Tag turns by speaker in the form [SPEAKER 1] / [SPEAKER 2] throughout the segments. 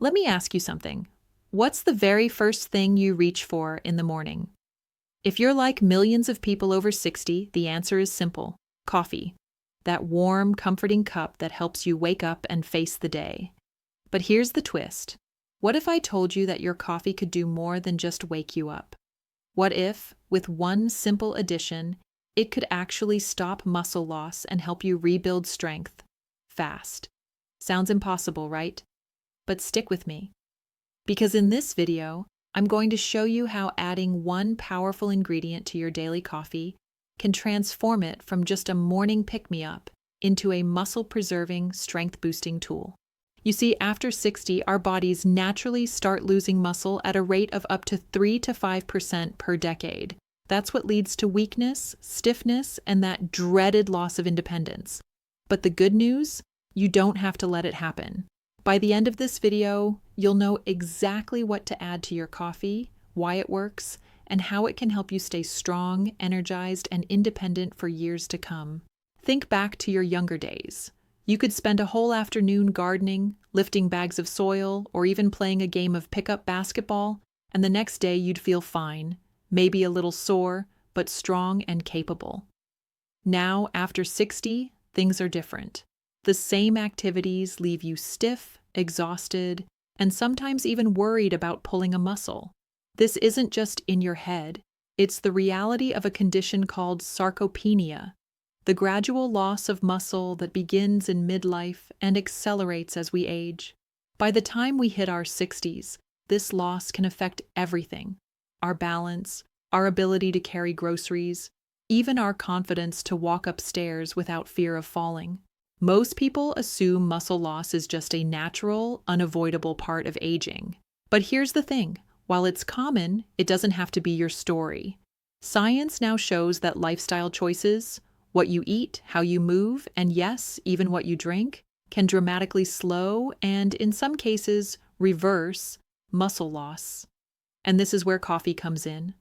[SPEAKER 1] Let me ask you something. What's the very first thing you reach for in the morning? If you're like millions of people over 60, the answer is simple: coffee. That warm, comforting cup that helps you wake up and face the day. But here's the twist. What if I told you that your coffee could do more than just wake you up? What if, with one simple addition, it could actually stop muscle loss and help you rebuild strength fast? Sounds impossible, right? But stick with me. Because in this video, I'm going to show you how adding one powerful ingredient to your daily coffee can transform it from just a morning pick-me-up into a muscle-preserving, strength-boosting tool. You see, after 60, our bodies naturally start losing muscle at a rate of up to 3 to 5% per decade. That's what leads to weakness, stiffness, and that dreaded loss of independence. But the good news, you don't have to let it happen. By the end of this video, you'll know exactly what to add to your coffee, why it works, and how it can help you stay strong, energized, and independent for years to come. Think back to your younger days. You could spend a whole afternoon gardening, lifting bags of soil, or even playing a game of pickup basketball, and the next day you'd feel fine, maybe a little sore, but strong and capable. Now, after 60, things are different. The same activities leave you stiff, exhausted, and sometimes even worried about pulling a muscle. This isn't just in your head. It's the reality of a condition called sarcopenia, the gradual loss of muscle that begins in midlife and accelerates as we age. By the time we hit our 60s, this loss can affect everything: our balance, our ability to carry groceries, even our confidence to walk upstairs without fear of falling. Most people assume muscle loss is just a natural, unavoidable part of aging. But here's the thing. While it's common, it doesn't have to be your story. Science now shows that lifestyle choices, what you eat, how you move, and yes, even what you drink, can dramatically slow and, in some cases, reverse muscle loss. And this is where coffee comes in.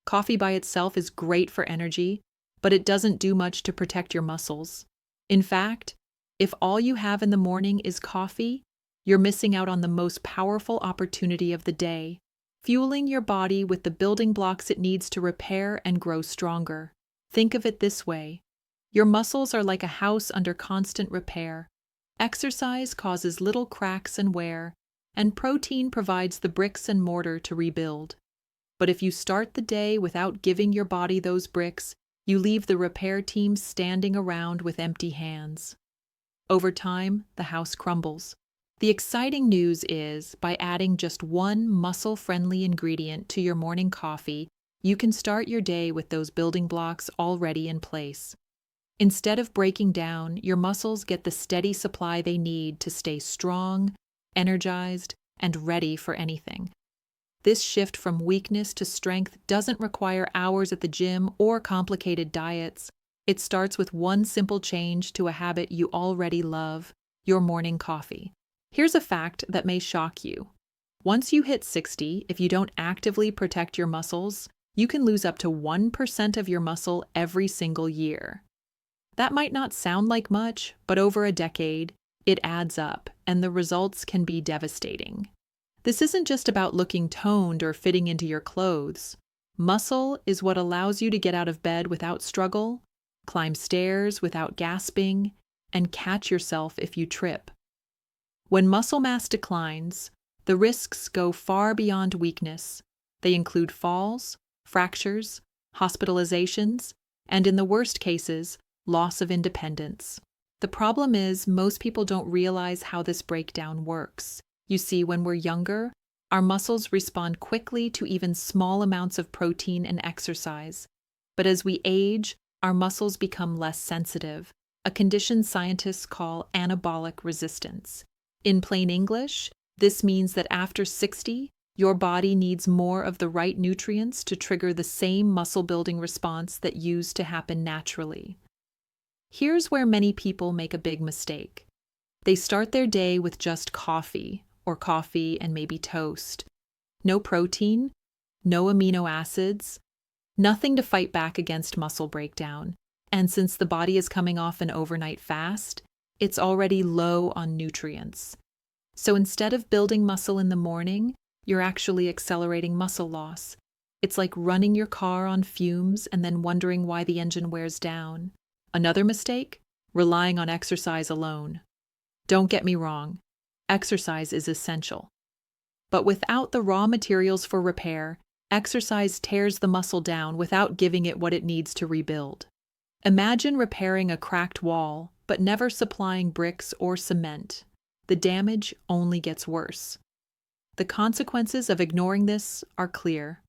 [SPEAKER 1] Coffee by itself is great for energy, but it doesn't do much to protect your muscles. In fact, if all you have in the morning is coffee, you're missing out on the most powerful opportunity of the day, fueling your body with the building blocks it needs to repair and grow stronger. Think of it this way. Your muscles are like a house under constant repair. Exercise causes little cracks and wear, and protein provides the bricks and mortar to rebuild. But if you start the day without giving your body those bricks, you leave the repair team standing around with empty hands. Over time, the house crumbles. The exciting news is, by adding just one muscle-friendly ingredient to your morning coffee, you can start your day with those building blocks already in place. Instead of breaking down, your muscles get the steady supply they need to stay strong, energized, and ready for anything. This shift from weakness to strength doesn't require hours at the gym or complicated diets. It starts with one simple change to a habit you already love: your morning coffee. Here's a fact that may shock you. Once you hit 60, if you don't actively protect your muscles, you can lose up to 1% of your muscle every single year. That might not sound like much, but over a decade, it adds up, and the results can be devastating. This isn't just about looking toned or fitting into your clothes. Muscle is what allows you to get out of bed without struggle, climb stairs without gasping, and catch yourself if you trip. When muscle mass declines, the risks go far beyond weakness. They include falls, fractures, hospitalizations, and in the worst cases, loss of independence. The problem is, most people don't realize how this breakdown works. You see, when we're younger, our muscles respond quickly to even small amounts of protein and exercise. But as we age, our muscles become less sensitive, a condition scientists call anabolic resistance. In plain English, this means that after 60, your body needs more of the right nutrients to trigger the same muscle-building response that used to happen naturally. Here's where many people make a big mistake. They start their day with just coffee and maybe toast. No protein, no amino acids, nothing to fight back against muscle breakdown. And since the body is coming off an overnight fast, it's already low on nutrients. So instead of building muscle in the morning, you're actually accelerating muscle loss. It's like running your car on fumes and then wondering why the engine wears down. Another mistake? Relying on exercise alone. Don't get me wrong, exercise is essential. But without the raw materials for repair, exercise tears the muscle down without giving it what it needs to rebuild. Imagine repairing a cracked wall, but never supplying bricks or cement. The damage only gets worse. The consequences of ignoring this are clear.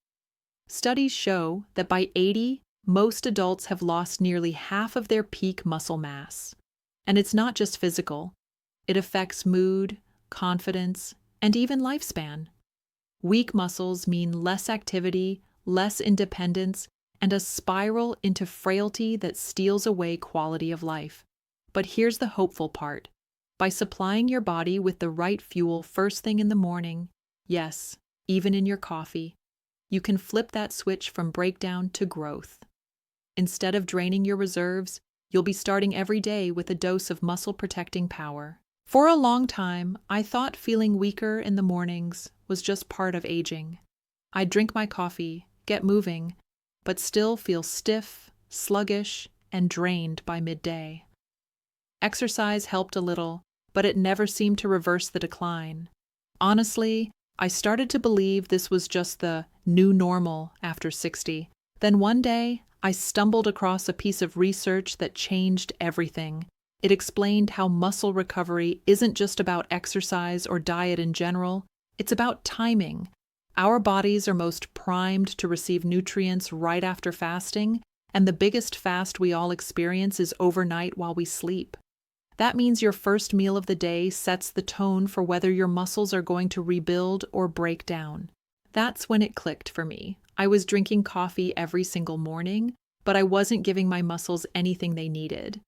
[SPEAKER 1] Studies show that by 80, most adults have lost nearly half of their peak muscle mass. And it's not just physical. It affects mood, confidence, and even lifespan. Weak muscles mean less activity, less independence, and a spiral into frailty that steals away quality of life. But here's the hopeful part. By supplying your body with the right fuel first thing in the morning, yes, even in your coffee, you can flip that switch from breakdown to growth. Instead of draining your reserves, you'll be starting every day with a dose of muscle-protecting power. For a long time, I thought feeling weaker in the mornings was just part of aging. I'd drink my coffee, get moving, but still feel stiff, sluggish, and drained by midday. Exercise helped a little, but it never seemed to reverse the decline. Honestly, I started to believe this was just the new normal after 60. Then one day, I stumbled across a piece of research that changed everything. It explained how muscle recovery isn't just about exercise or diet in general, it's about timing. Our bodies are most primed to receive nutrients right after fasting, and the biggest fast we all experience is overnight while we sleep. That means your first meal of the day sets the tone for whether your muscles are going to rebuild or break down. That's when it clicked for me. I was drinking coffee every single morning, but I wasn't giving my muscles anything they needed.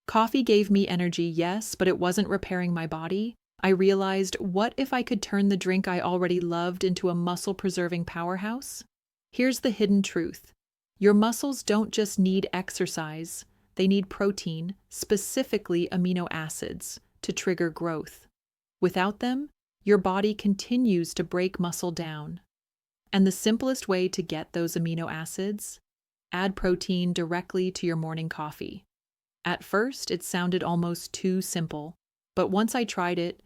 [SPEAKER 1] Coffee gave me energy, yes, but it wasn't repairing my body. I realized, what if I could turn the drink I already loved into a muscle-preserving powerhouse? Here's the hidden truth. Your muscles don't just need exercise. They need protein, specifically amino acids, to trigger growth. Without them, your body continues to break muscle down. And the simplest way to get those amino acids? Add protein directly to your morning coffee. At first, it sounded almost too simple, but once I tried it,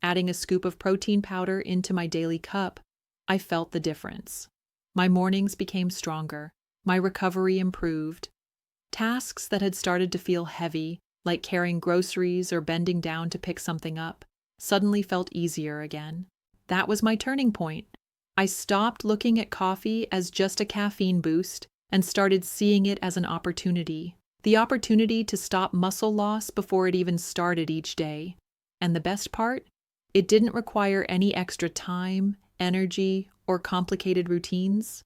[SPEAKER 1] adding a scoop of protein powder into my daily cup, I felt the difference. My mornings became stronger, my recovery improved. Tasks that had started to feel heavy, like carrying groceries or bending down to pick something up, suddenly felt easier again. That was my turning point. I stopped looking at coffee as just a caffeine boost and started seeing it as an opportunity. The opportunity to stop muscle loss before it even started each day. And the best part? It didn't require any extra time, energy, or complicated routines.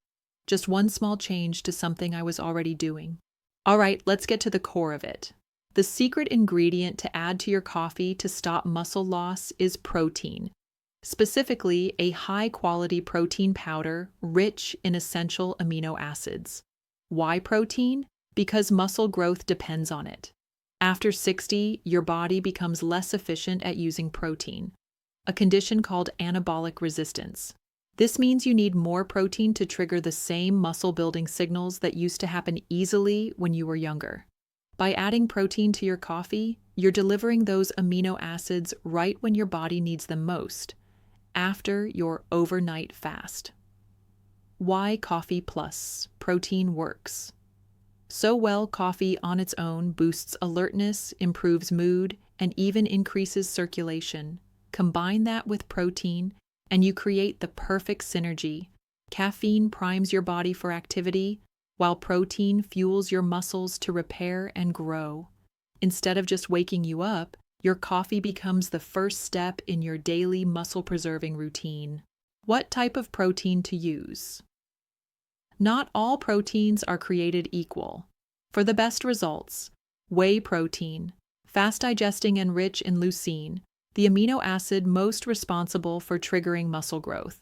[SPEAKER 1] Just one small change to something I was already doing. All right, let's get to the core of it. The secret ingredient to add to your coffee to stop muscle loss is protein. Specifically, a high-quality protein powder rich in essential amino acids. Why protein? Because muscle growth depends on it. After 60, your body becomes less efficient at using protein, a condition called anabolic resistance. This means you need more protein to trigger the same muscle-building signals that used to happen easily when you were younger. By adding protein to your coffee, you're delivering those amino acids right when your body needs them most, after your overnight fast. Why coffee plus protein works? So well, coffee on its own boosts alertness, improves mood, and even increases circulation. Combine that with protein, and you create the perfect synergy. Caffeine primes your body for activity, while protein fuels your muscles to repair and grow. Instead of just waking you up, your coffee becomes the first step in your daily muscle-preserving routine. What type of protein to use? Not all proteins are created equal. For the best results, whey protein, fast-digesting and rich in leucine, the amino acid most responsible for triggering muscle growth.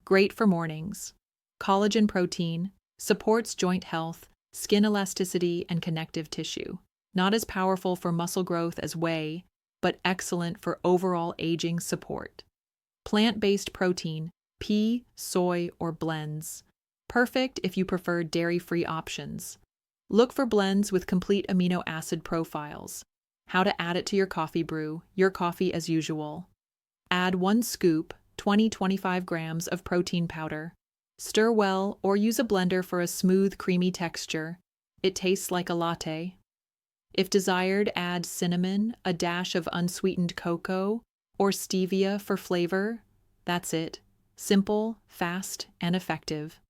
[SPEAKER 1] Great for mornings. Collagen protein supports joint health, skin elasticity, and connective tissue. Not as powerful for muscle growth as whey, but excellent for overall aging support. Plant-based protein, pea, soy, or blends. Perfect if you prefer dairy-free options. Look for blends with complete amino acid profiles. How to add it to your coffee brew, your coffee as usual. Add 1 scoop, 20-25 grams of protein powder. Stir well or use a blender for a smooth, creamy texture. It tastes like a latte. If desired, add cinnamon, a dash of unsweetened cocoa, or stevia for flavor. That's it. Simple, fast, and effective.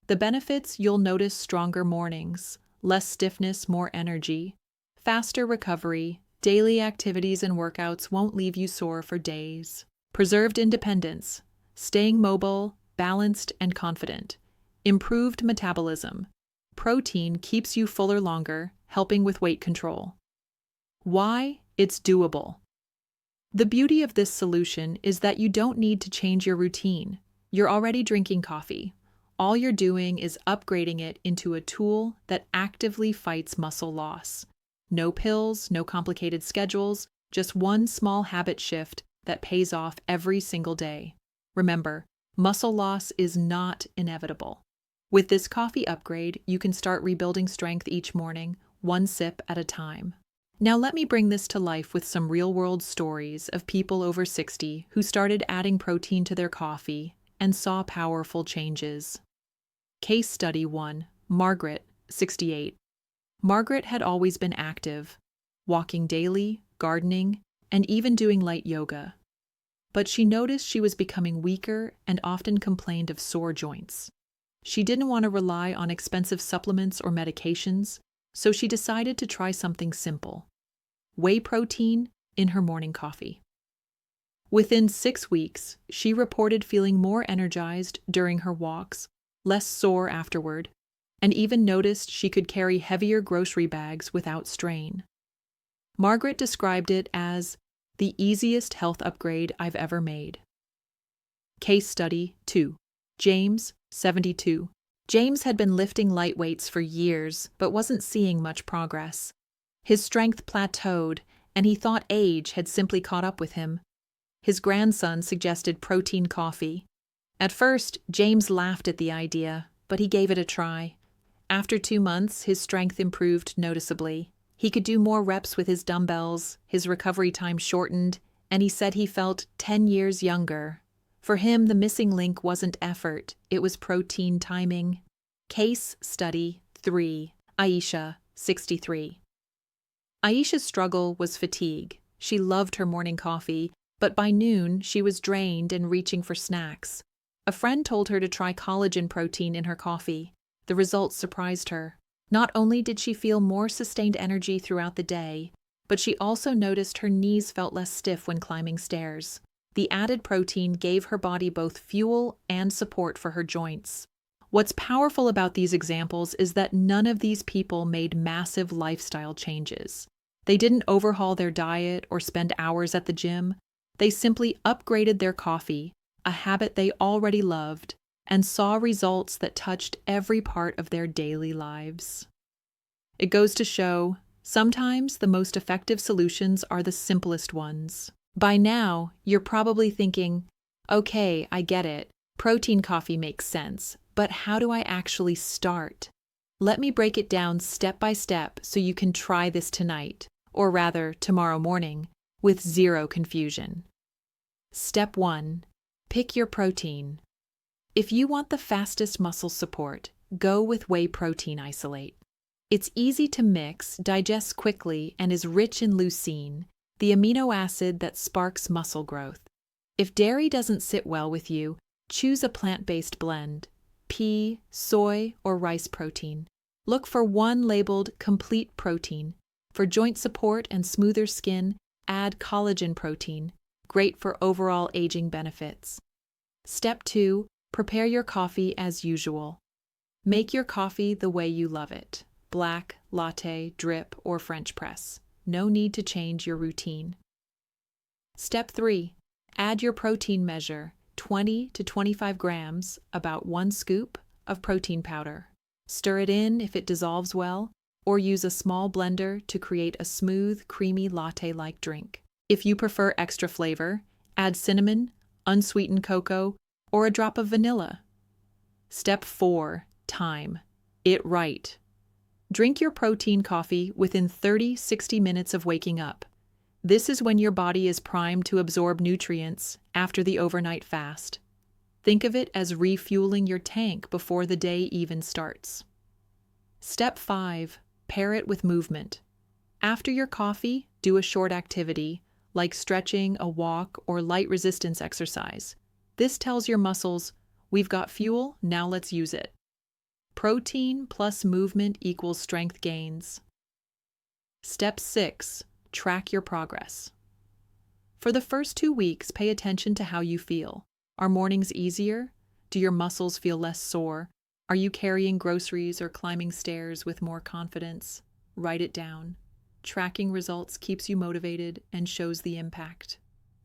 [SPEAKER 1] The benefits: you'll notice stronger mornings, less stiffness, more energy, faster recovery, daily activities and workouts won't leave you sore for days. Preserved independence, staying mobile, balanced, and confident. Improved metabolism. Protein keeps you fuller longer, helping with weight control. Why? It's doable. The beauty of this solution is that you don't need to change your routine. You're already drinking coffee. All you're doing is upgrading it into a tool that actively fights muscle loss. No pills, no complicated schedules, just one small habit shift that pays off every single day. Remember, muscle loss is not inevitable. With this coffee upgrade, you can start rebuilding strength each morning, one sip at a time. Now let me bring this to life with some real-world stories of people over 60 who started adding protein to their coffee and saw powerful changes. Case Study 1. Margaret, 68. Margaret had always been active, walking daily, gardening, and even doing light yoga. But she noticed she was becoming weaker and often complained of sore joints. She didn't want to rely on expensive supplements or medications, so she decided to try something simple: whey protein in her morning coffee. Within 6 weeks, she reported feeling more energized during her walks, less sore afterward, and even noticed she could carry heavier grocery bags without strain. Margaret described it as the easiest health upgrade I've ever made. Case Study 2. James, 72. James had been lifting light weights for years, but wasn't seeing much progress. His strength plateaued, and he thought age had simply caught up with him. His grandson suggested protein coffee. At first, James laughed at the idea, but he gave it a try. After 2 months, his strength improved noticeably. He could do more reps with his dumbbells, his recovery time shortened, and he said he felt 10 years younger. For him, the missing link wasn't effort, it was protein timing. Case Study 3. Aisha, 63. Aisha's struggle was fatigue. She loved her morning coffee, but by noon she was drained and reaching for snacks. A friend told her to try collagen protein in her coffee. The results surprised her. Not only did she feel more sustained energy throughout the day, but she also noticed her knees felt less stiff when climbing stairs. The added protein gave her body both fuel and support for her joints. What's powerful about these examples is that none of these people made massive lifestyle changes. They didn't overhaul their diet or spend hours at the gym. They simply upgraded their coffee, a habit they already loved, and saw results that touched every part of their daily lives. It goes to show, sometimes the most effective solutions are the simplest ones. By now, you're probably thinking, okay, I get it. Protein coffee makes sense, but how do I actually start? Let me break it down step by step so you can try this tonight, or rather tomorrow morning, with zero confusion. Step 1. Pick your protein. If you want the fastest muscle support, go with whey protein isolate. It's easy to mix, digests quickly, and is rich in leucine, the amino acid that sparks muscle growth. If dairy doesn't sit well with you, choose a plant-based blend: pea, soy, or rice protein. Look for one labeled complete protein. For joint support and smoother skin, add collagen protein, great for overall aging benefits. Step 2. Prepare your coffee as usual. Make your coffee the way you love it: black, latte, drip, or French press. No need to change your routine. Step 3. Add your protein measure, 20 to 25 grams, about 1 scoop, of protein powder. Stir it in if it dissolves well, or use a small blender to create a smooth, creamy latte-like drink. If you prefer extra flavor, add cinnamon, unsweetened cocoa, or a drop of vanilla. Step 4. Time. It right. Drink your protein coffee within 30-60 minutes of waking up. This is when your body is primed to absorb nutrients after the overnight fast. Think of it as refueling your tank before the day even starts. Step 5. Pair it with movement. After your coffee, do a short activity, like stretching, a walk, or light resistance exercise. This tells your muscles, we've got fuel, now let's use it. Protein plus movement equals strength gains. Step 6. Track your progress. For the first 2 weeks, pay attention to how you feel. Are mornings easier? Do your muscles feel less sore? Are you carrying groceries or climbing stairs with more confidence? Write it down. Tracking results keeps you motivated and shows the impact.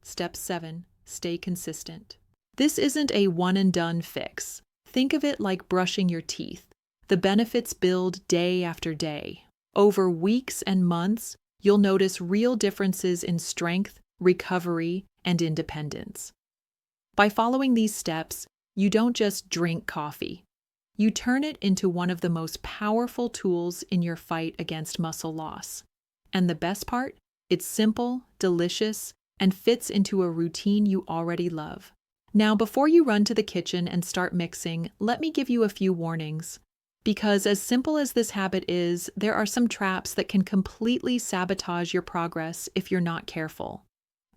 [SPEAKER 1] Step 7. Stay consistent. This isn't a one-and-done fix. Think of it like brushing your teeth. The benefits build day after day. Over weeks and months, you'll notice real differences in strength, recovery, and independence. By following these steps, you don't just drink coffee. You turn it into one of the most powerful tools in your fight against muscle loss. And the best part? It's simple, delicious, and fits into a routine you already love. Now, before you run to the kitchen and start mixing, let me give you a few warnings. Because as simple as this habit is, there are some traps that can completely sabotage your progress if you're not careful.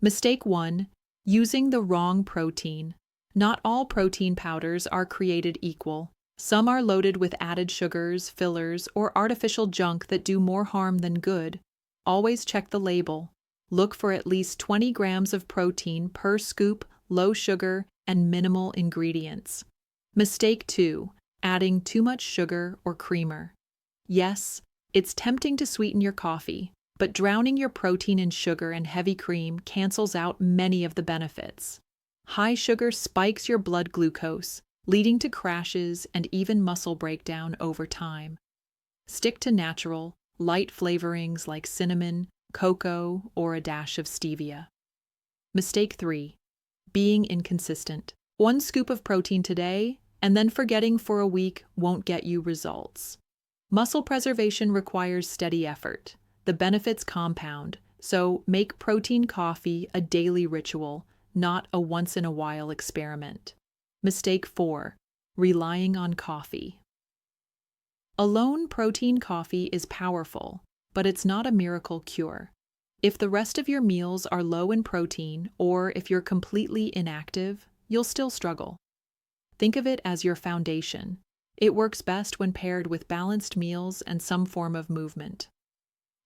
[SPEAKER 1] Mistake 1. Using the wrong protein. Not all protein powders are created equal. Some are loaded with added sugars, fillers, or artificial junk that do more harm than good. Always check the label. Look for at least 20 grams of protein per scoop, low sugar, and minimal ingredients. Mistake 2. Adding too much sugar or creamer. Yes, it's tempting to sweeten your coffee, but drowning your protein in sugar and heavy cream cancels out many of the benefits. High sugar spikes your blood glucose, leading to crashes and even muscle breakdown over time. Stick to natural, light flavorings like cinnamon, cocoa, or a dash of stevia. Mistake 3. Being inconsistent. 1 scoop of protein today, and then forgetting for a week won't get you results. Muscle preservation requires steady effort. The benefits compound, so make protein coffee a daily ritual, not a once-in-a-while experiment. Mistake 4. Relying on coffee. Alone protein coffee is powerful, but it's not a miracle cure. If the rest of your meals are low in protein, or if you're completely inactive, you'll still struggle. Think of it as your foundation. It works best when paired with balanced meals and some form of movement.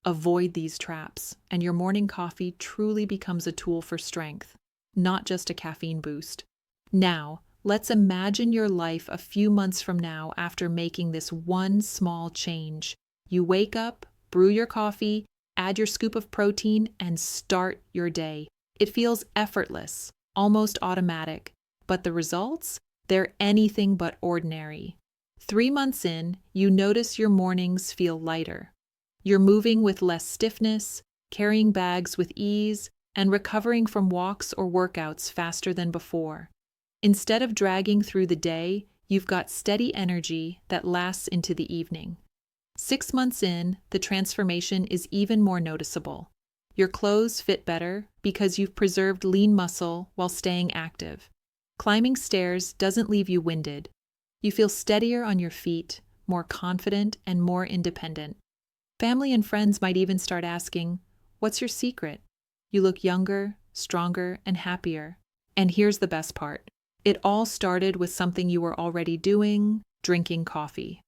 [SPEAKER 1] Avoid these traps, and your morning coffee truly becomes a tool for strength, not just a caffeine boost. Now, let's imagine your life a few months from now after making this one small change. You wake up, brew your coffee, add your scoop of protein, and start your day. It feels effortless, almost automatic, but the results? They're anything but ordinary. 3 months in, you notice your mornings feel lighter. You're moving with less stiffness, carrying bags with ease, and recovering from walks or workouts faster than before. Instead of dragging through the day, you've got steady energy that lasts into the evening. 6 months in, the transformation is even more noticeable. Your clothes fit better because you've preserved lean muscle while staying active. Climbing stairs doesn't leave you winded. You feel steadier on your feet, more confident, and more independent. Family and friends might even start asking, "What's your secret?" You look younger, stronger, and happier. And here's the best part. It all started with something you were already doing, drinking coffee.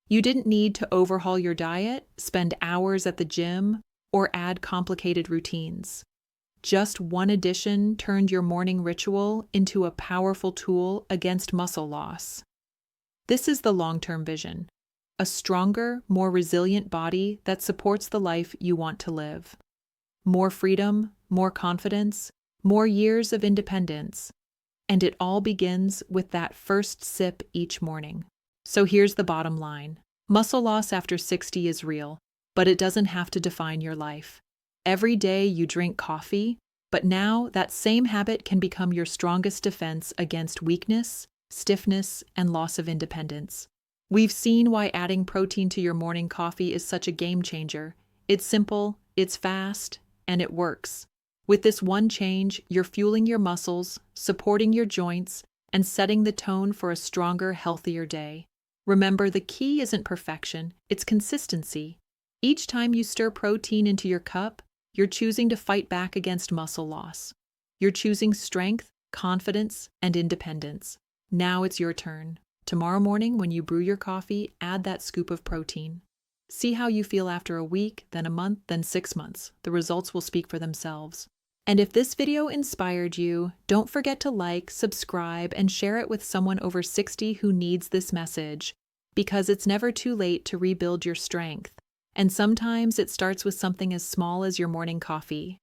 [SPEAKER 1] You didn't need to overhaul your diet, spend hours at the gym, or add complicated routines. Just one addition turned your morning ritual into a powerful tool against muscle loss. This is the long-term vision. A stronger, more resilient body that supports the life you want to live. More freedom, more confidence, more years of independence. And it all begins with that first sip each morning. So here's the bottom line. Muscle loss after 60 is real, but it doesn't have to define your life. Every day you drink coffee, but now that same habit can become your strongest defense against weakness, stiffness, and loss of independence. We've seen why adding protein to your morning coffee is such a game changer. It's simple, it's fast, and it works. With this one change, you're fueling your muscles, supporting your joints, and setting the tone for a stronger, healthier day. Remember, the key isn't perfection, it's consistency. Each time you stir protein into your cup, you're choosing to fight back against muscle loss. You're choosing strength, confidence, and independence. Now it's your turn. Tomorrow morning, when you brew your coffee, add that scoop of protein. See how you feel after a week, then a month, then 6 months. The results will speak for themselves. And if this video inspired you, don't forget to like, subscribe, and share it with someone over 60 who needs this message, because it's never too late to rebuild your strength. And sometimes it starts with something as small as your morning coffee.